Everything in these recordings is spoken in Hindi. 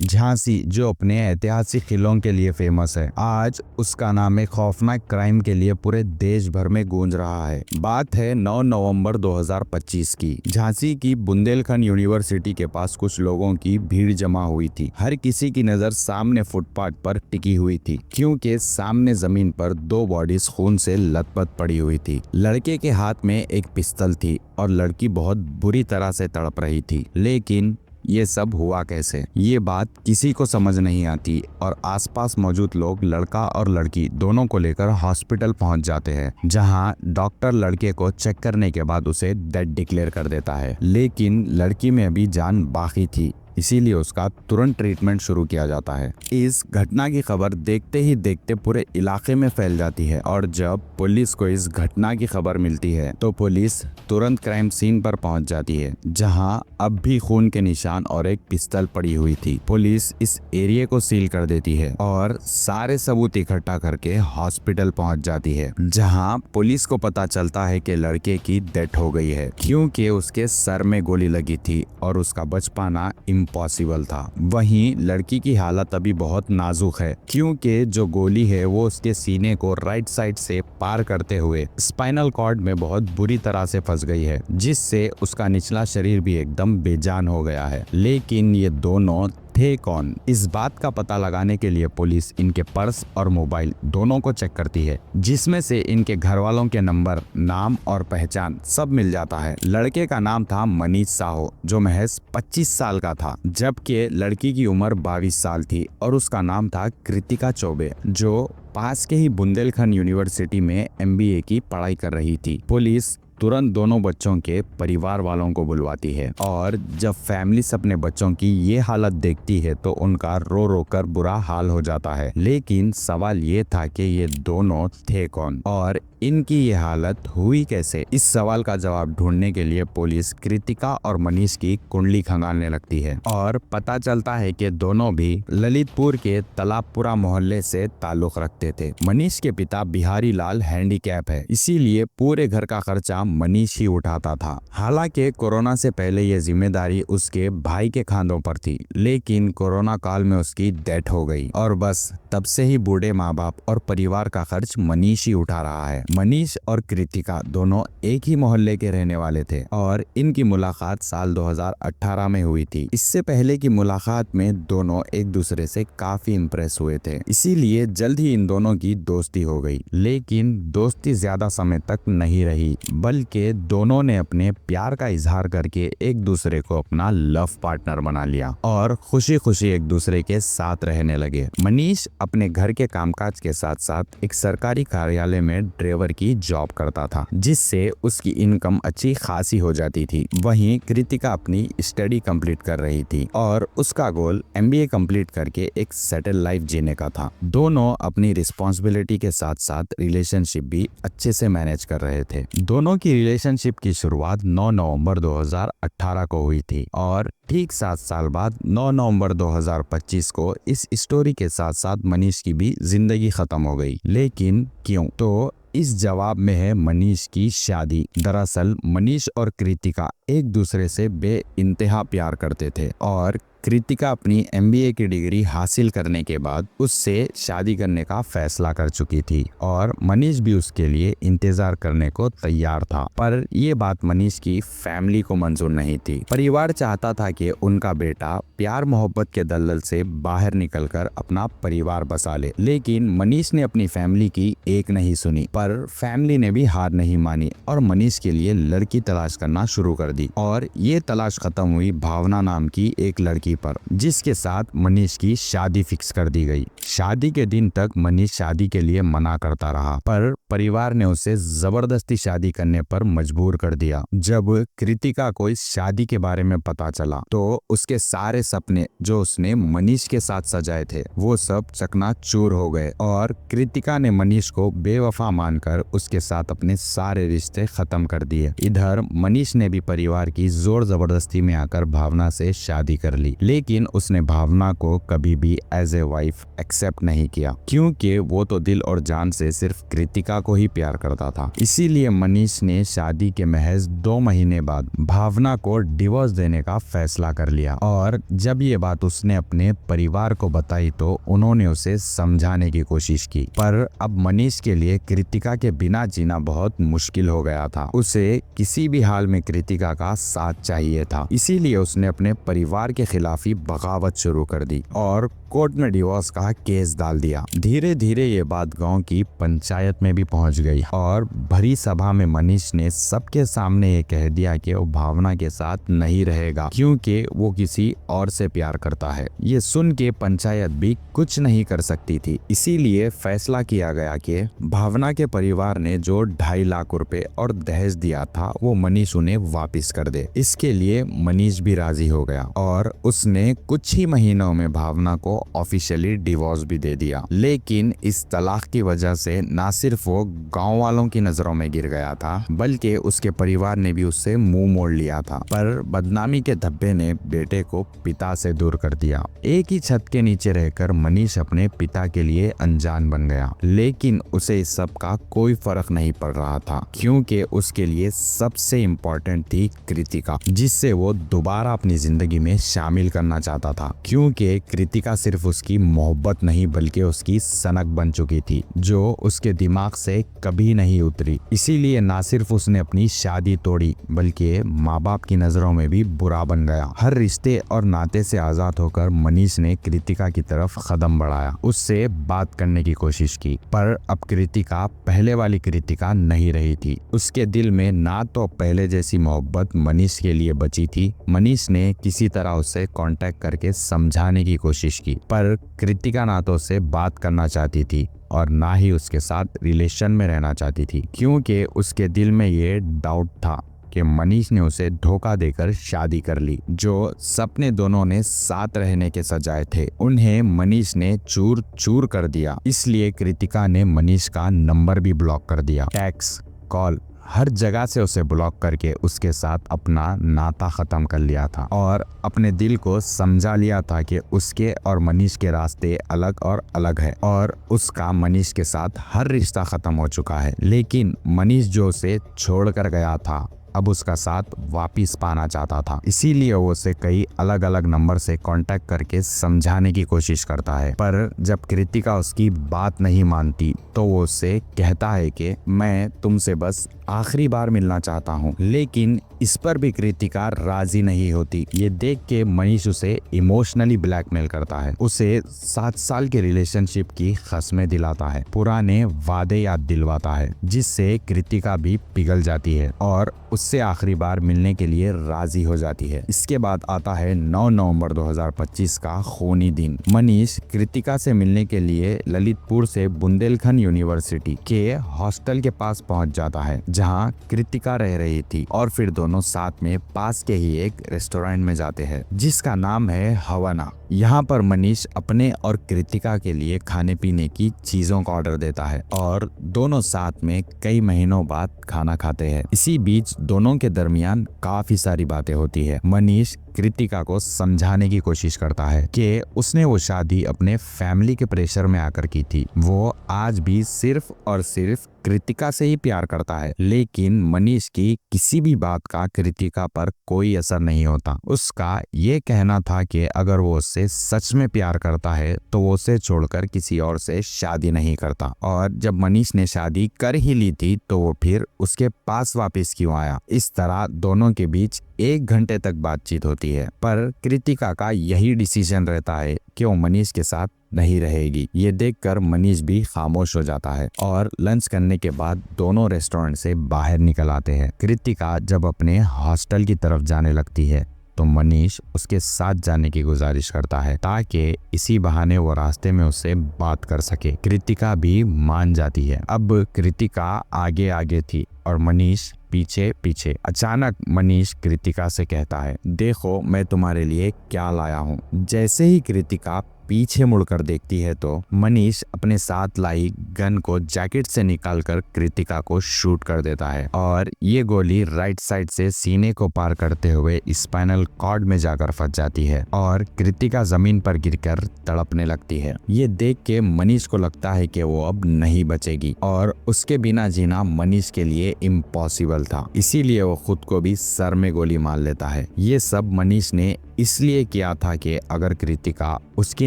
झांसी जो अपने ऐतिहासिक किलों के लिए फेमस है, आज उसका नाम एक खौफनाक क्राइम के लिए पूरे देश भर में गूंज रहा है। बात है 9 नवंबर 2025 की। झांसी की बुंदेलखंड यूनिवर्सिटी के पास कुछ लोगों की भीड़ जमा हुई थी। हर किसी की नजर सामने फुटपाथ पर टिकी हुई थी, क्योंकि सामने जमीन पर दो बॉडीज खून से लथपथ पड़ी हुई थी। लड़के के हाथ में एक पिस्तौल थी और लड़की बहुत बुरी तरह से तड़प रही थी। लेकिन ये सब हुआ कैसे, ये बात किसी को समझ नहीं आती और आसपास मौजूद लोग लड़का और लड़की दोनों को लेकर हॉस्पिटल पहुंच जाते हैं, जहां डॉक्टर लड़के को चेक करने के बाद उसे डेड डिक्लेयर कर देता है। लेकिन लड़की में अभी जान बाकी थी, इसीलिए उसका तुरंत ट्रीटमेंट शुरू किया जाता है। इस घटना की खबर देखते ही देखते पूरे इलाके में फैल जाती है और जब पुलिस को इस घटना की खबर मिलती है तो पुलिस तुरंत क्राइम सीन पर पहुंच जाती है, जहां अब भी खून के निशान और एक पिस्तौल पड़ी हुई थी। पुलिस इस एरिया को सील कर देती है और सारे सबूत इकट्ठा करके हॉस्पिटल पहुंच जाती है, जहां पुलिस को पता चलता है कि लड़के की डेथ हो गई है, क्योंकि उसके सर में गोली लगी थी और उसका बच पाना इम्पॉसिबल था। वहीं लड़की की हालत अभी बहुत नाजुक है, क्योंकि जो गोली है वो उसके सीने को राइट साइड से पार करते हुए स्पाइनल कॉर्ड में बहुत बुरी तरह से फंस गई है, जिससे उसका निचला शरीर भी एकदम बेजान हो गया है। लेकिन ये दोनों थे कौन, इस बात का पता लगाने के लिए पुलिस इनके पर्स और मोबाइल दोनों को चेक करती है, जिसमें से इनके घर वालों के नंबर, नाम और पहचान सब मिल जाता है। लड़के का नाम था मनीष साहू, जो महज 25 साल का था, जबकि लड़की की उम्र 22 साल थी और उसका नाम था कृतिका चौबे, जो पास के ही बुंदेलखंड यूनिवर्सिटी में MBA की पढ़ाई कर रही थी। पुलिस तुरंत दोनों बच्चों के परिवार वालों को बुलवाती है और जब फैमिलीज अपने बच्चों की ये हालत देखती है तो उनका रो रो कर बुरा हाल हो जाता है। लेकिन सवाल ये था कि ये दोनों थे कौन और इनकी ये हालत हुई कैसे। इस सवाल का जवाब ढूंढने के लिए पुलिस कृतिका और मनीष की कुंडली खंगालने लगती है और पता चलता है कि दोनों भी ललितपुर के तालाबपुरा मोहल्ले से ताल्लुक रखते थे। मनीष के पिता बिहारी लाल हैंडीकैप है, इसीलिए पूरे घर का खर्चा मनीष ही उठाता था। हालांकि कोरोना से पहले ये जिम्मेदारी उसके भाई के खांधों पर थी, लेकिन कोरोना काल में उसकी डेथ हो गई और बस तब से ही बूढ़े माँ बाप और परिवार का खर्च मनीष ही उठा रहा है। मनीष और कृतिका दोनों एक ही मोहल्ले के रहने वाले थे और इनकी मुलाकात साल 2018 में हुई थी। इससे पहले की मुलाकात में दोनों एक दूसरे से काफी इम्प्रेस हुए थे, इसीलिए जल्द ही इन दोनों की दोस्ती हो गई। लेकिन दोस्ती ज्यादा समय तक नहीं रही, बल्कि दोनों ने अपने प्यार का इजहार करके एक दूसरे को अपना लव पार्टनर बना लिया और खुशी खुशी एक दूसरे के साथ रहने लगे। मनीष अपने घर के कामकाज के साथ साथ एक सरकारी कार्यालय में ड्राइवर की जॉब करता था, जिससे उसकी इनकम अच्छी खासी हो जाती थी। वहीं कृतिका अपनी स्टडी कंप्लीट कर रही थी और उसका गोल MBA कंप्लीट करके एक सेटल लाइफ जीने का था। दोनों अपनी रिस्पॉन्सिबिलिटी के साथ साथ रिलेशनशिप भी अच्छे से मैनेज कर रहे थे। दोनों की रिलेशनशिप की शुरुआत 9 नवंबर 2018 को हुई थी और ठीक 7 साल बाद 9 नवंबर 2025 को इस स्टोरी के साथ साथ मनीष की भी जिंदगी खत्म हो गई। लेकिन क्यों? तो इस जवाब में है मनीष की शादी। दरअसल मनीष और कृतिका एक दूसरे से बेइंतहा प्यार करते थे और कृतिका अपनी MBA की डिग्री हासिल करने के बाद उससे शादी करने का फैसला कर चुकी थी और मनीष भी उसके लिए इंतजार करने को तैयार था। पर ये बात मनीष की फैमिली को मंजूर नहीं थी। परिवार चाहता था कि उनका बेटा प्यार मोहब्बत के दलदल से बाहर निकलकर अपना परिवार बसा ले, लेकिन मनीष ने अपनी फैमिली की एक नहीं सुनी। पर फैमिली ने भी हार नहीं मानी और मनीष के लिए लड़की तलाश करना शुरू कर दी और ये तलाश खत्म हुई भावना नाम की एक लड़की पर, जिसके साथ मनीष की शादी फिक्स कर दी गई। शादी के दिन तक मनीष शादी के लिए मना करता रहा, पर परिवार ने उसे जबरदस्ती शादी करने पर मजबूर कर दिया। जब कृतिका को इस शादी के बारे में पता चला तो उसके सारे सपने जो उसने मनीष के साथ सजाए थे वो सब चकनाचूर हो गए और कृतिका ने मनीष को बेवफा मानकर उसके साथ अपने सारे रिश्ते खत्म कर दिए। इधर मनीष ने भी परिवार की जोर जबरदस्ती में आकर भावना से शादी कर ली, लेकिन उसने भावना को कभी भी as a wife accept accept नहीं किया, क्योंकि वो तो दिल और जान से सिर्फ कृतिका को ही प्यार करता था। इसीलिए मनीष ने शादी के महज 2 महीने बाद भावना को डिवोर्स देने का फैसला कर लिया। और जब ये बात उसने अपने परिवार को बताई तो उन्होंने उसे समझाने की कोशिश की, पर अब मनीष के लिए कृतिका के बिना जीना बहुत मुश्किल हो गया था। उसे किसी भी हाल में कृतिका का साथ चाहिए था। इसीलिए उसने अपने परिवार के खिलाफ ही बगावत शुरू कर दी और कोर्ट में डिवोर्स का केस डाल दिया। धीरे धीरे ये बात गांव की पंचायत में भी पहुंच गई और भरी सभा में मनीष ने सबके सामने ये कह दिया कि वो भावना के साथ नहीं रहेगा, क्योंकि वो किसी और से प्यार करता है। ये सुन के पंचायत भी कुछ नहीं कर सकती थी। इसीलिए फैसला किया गया कि भावना के परिवार ने जो 2.5 लाख रुपए और दहेज दिया था वो मनीष उन्हें वापिस कर दे। इसके लिए मनीष भी राजी हो गया और उसने कुछ ही महीनों में भावना को ऑफिशियली डिवोर्स भी दे दिया। लेकिन इस तलाक की वजह से ना सिर्फ वो गांव वालों की नजरों में गिर गया था, बल्कि उसके परिवार ने भी उससे मुंह मोड़ लिया था। पर बदनामी के धब्बे ने बेटे को पिता से दूर कर दिया। एक ही छत के नीचे रहकर मनीष अपने पिता के लिए अनजान बन गया, लेकिन उसे इस सब का कोई फर्क नहीं पड़ रहा था, क्योंकि उसके लिए सबसे इम्पोर्टेंट थी कृतिका, जिससे वो दोबारा अपनी जिंदगी में शामिल करना चाहता था। क्योंकि कृतिका सिर्फ उसकी मोहब्बत नहीं बल्कि उसकी सनक बन चुकी थी, जो उसके दिमाग से कभी नहीं उतरी। इसीलिए ना सिर्फ उसने अपनी शादी तोड़ी बल्कि माँ बाप की नजरों में भी बुरा बन गया। हर रिश्ते और नाते से आजाद होकर मनीष ने कृतिका की तरफ कदम बढ़ाया, उससे बात करने की कोशिश की। पर अब कृतिका पहले वाली कृतिका नहीं रही थी। उसके दिल में ना तो पहले जैसी मोहब्बत मनीष के लिए बची थी। मनीष ने किसी तरह उससे कांटेक्ट करके समझाने की कोशिश की, पर कृतिका ना तो उससे बात करना चाहती थी और ना ही उसके साथ रिलेशन में रहना चाहती थी, क्योंकि उसके दिल में ये डाउट था कि मनीष ने उसे धोखा देकर शादी कर ली। जो सपने दोनों ने साथ रहने के सजाए थे, उन्हें मनीष ने चूर चूर कर दिया। इसलिए कृतिका ने मनीष का नंबर भी ब्लॉक कर दिया। टेक्स्ट, कॉल, हर जगह से उसे ब्लॉक करके उसके साथ अपना नाता खत्म कर लिया था और अपने दिल को समझा लिया था कि उसके और मनीष के रास्ते अलग और अलग है और उसका मनीष के साथ हर रिश्ता खत्म हो चुका है। लेकिन मनीष जो उसे छोड़कर गया था अब उसका साथ वापिस पाना चाहता था। इसीलिए वो उसे कई अलग अलग नंबर से कांटेक्ट करके समझाने की कोशिश करता है, पर जब कृतिका उसकी बात नहीं मानती तो वो उससे कहता है कि मैं तुमसे बस आखिरी बार मिलना चाहता हूँ। लेकिन इस पर भी कृतिका राजी नहीं होती। ये देख के मनीष उसे इमोशनली ब्लैकमेल करता है, उसे 7 साल के रिलेशनशिप की कसमें दिलाता है, पुराने वादे याद दिलवाता है, जिससे कृतिका भी पिघल जाती है और उससे आखिरी बार मिलने के लिए राजी हो जाती है। इसके बाद आता है 9 नवंबर 2025 का खूनी दिन। मनीष कृतिका से मिलने के लिए ललितपुर से बुंदेलखंड यूनिवर्सिटी के हॉस्टल के पास पहुंच जाता है, जहां कृतिका रह रही थी, और फिर दोनों साथ में पास के ही एक रेस्टोरेंट में जाते हैं जिसका नाम है हवाना। यहाँ पर मनीष अपने और कृतिका के लिए खाने पीने की चीजों का ऑर्डर देता है और दोनों साथ में कई महीनों बाद खाना खाते हैं। इसी बीच दोनों के दरमियान काफी सारी बातें होती है। मनीष कृतिका को समझाने की कोशिश करता है कि उसने वो शादी अपने फैमिली के प्रेशर में आकर की थी। वो आज भी सिर्फ और सिर्फ कृतिका से ही प्यार करता है, लेकिन मनीष की किसी भी बात का कृतिका पर कोई असर नहीं होता। उसका ये कहना था कि अगर वो उससे सच में प्यार करता है तो वो उसे छोड़कर किसी और से शादी नहीं करता, और जब मनीष ने शादी कर ही ली थी तो वो फिर उसके पास वापस क्यों आया। इस तरह दोनों के बीच 1 घंटे तक बातचीत होती है, पर कृतिका का यही डिसीजन रहता है कि वो मनीष के साथ नहीं रहेगी। ये देखकर मनीष भी खामोश हो जाता है और लंच करने के बाद दोनों रेस्टोरेंट से बाहर निकल आते हैं। कृतिका जब अपने हॉस्टल की तरफ जाने लगती है तो मनीष उसके साथ जाने की गुजारिश करता है ताकि इसी बहाने वो रास्ते में उससे बात कर सके। कृतिका भी मान जाती है। अब कृतिका आगे आगे थी और मनीष पीछे पीछे। अचानक मनीष कृतिका से कहता है, देखो मैं तुम्हारे लिए क्या लाया हूँ। जैसे ही कृतिका पीछे मुड़कर देखती है तो मनीष अपने साथ लाई गन को जैकेट से निकालकर कृतिका को शूट कर देता है और ये गोली राइट साइड से सीने को पार करते हुए स्पाइनल कॉर्ड में जाकर फंस जाती है और कृतिका जमीन पर गिरकर तड़पने लगती है। ये देख के मनीष को लगता है कि वो अब नहीं बचेगी और उसके बिना जीना मनीष के लिए इम्पॉसिबल था, इसीलिए वो खुद को भी सर में गोली मार लेता है। ये सब मनीष ने इसलिए किया था कि अगर कृतिका उसकी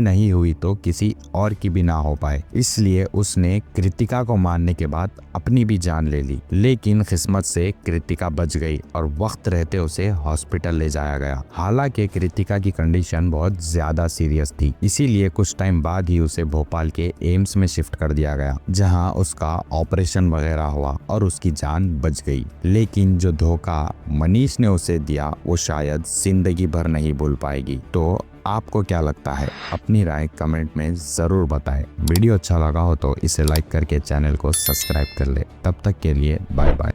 नहीं हुई तो किसी और की भी ना हो पाए, इसलिए उसने कृतिका को मारने के बाद अपनी भी जान ले ली। लेकिन किस्मत से कृतिका बच गई और वक्त रहते उसे हॉस्पिटल ले जाया गया। हालांकि कृतिका की कंडीशन बहुत ज्यादा सीरियस थी, इसीलिए कुछ टाइम बाद ही उसे भोपाल के एम्स में शिफ्ट कर दिया गया, जहां उसका ऑपरेशन वगैरह हुआ और उसकी जान बच गई। लेकिन जो धोखा मनीष ने उसे दिया वो शायद जिंदगी भर नहीं भूल पाएगी। तो आपको क्या लगता है? अपनी राय कमेंट में जरूर बताएं। वीडियो अच्छा लगा हो तो इसे लाइक करके चैनल को सब्सक्राइब कर ले। तब तक के लिए बाय बाय।